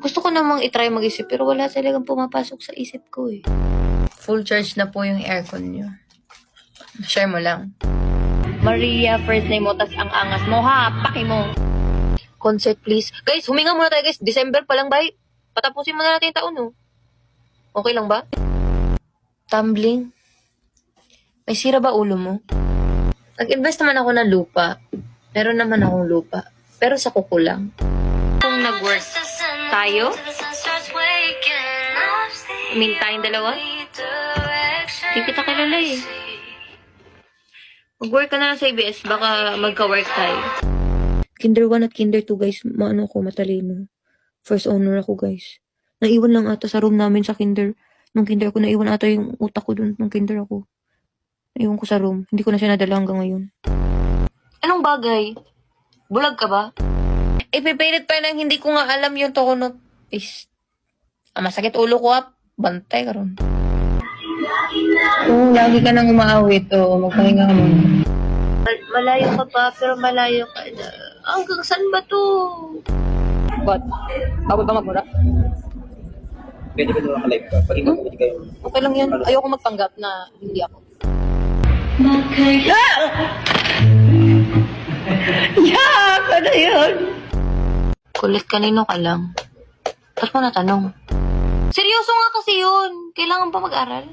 Gusto ko namang itry mag-isip pero wala talagang pumapasok sa isip ko eh. Full charge na po yung aircon nyo. Share mo lang. Maria, first name mo, tas ang angas mo ha, paki mo. Concert please. Guys, huminga muna tayo guys. December pa lang ba? Patapusin muna natin yung taon oh. Okay lang ba? Tumbling. May sira ba ulo mo? Nag-invest naman ako ng lupa. Meron naman akong lupa. Pero sa kuko lang. Kung nag-work tayo, tayong dalawa, hindi kita kilala eh. Mag-work ka na lang sa ABS, baka magka-work tayo. Kinder 1 at Kinder 2 guys, maano ko, matalino. First owner ako guys. Naiwan lang ata sa room namin sa Kinder. Nung Kinder ako, naiwan ata yung utak ko dun nung Kinder ako. Naiwan ko sa room. Hindi ko na siya nadala hanggang ngayon. Anong bagay? Bulag ka ba? Ipipilit pa lang, hindi ko nga alam yung tono. Is, masakit ulo ko up. Bantay ka ron. Oo, lagi ka nang umaawit. Oo, magpahinga ka muna. Malayo ka pa, pero malayo ka na. Hanggang saan ba to? Ba't? Bawal ba magmura? Pwede ba naman ka-live ka? Pag ikaw pwede kayo. Okay lang yan. Ayoko magpanggap na hindi ako. Yak! Ano yun? Kulit kanino ka lang. Ba't mo natanong? Seryoso nga kasi yun. Kailangan pa mag-aral.